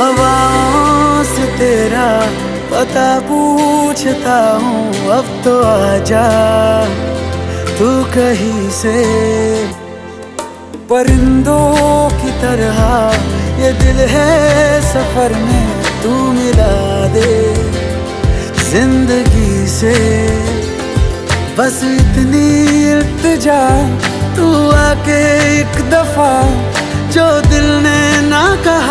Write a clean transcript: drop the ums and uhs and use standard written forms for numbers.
हवाओं से तेरा पता पूछता हूँ, अब तो आजा तू कहीं से। परिंदों की तरह ये दिल है सफर में, तू मिला दे जिंदगी से। बस इतनी इल्तिजा, तू आके एक दफा जो दिल ने ना कहा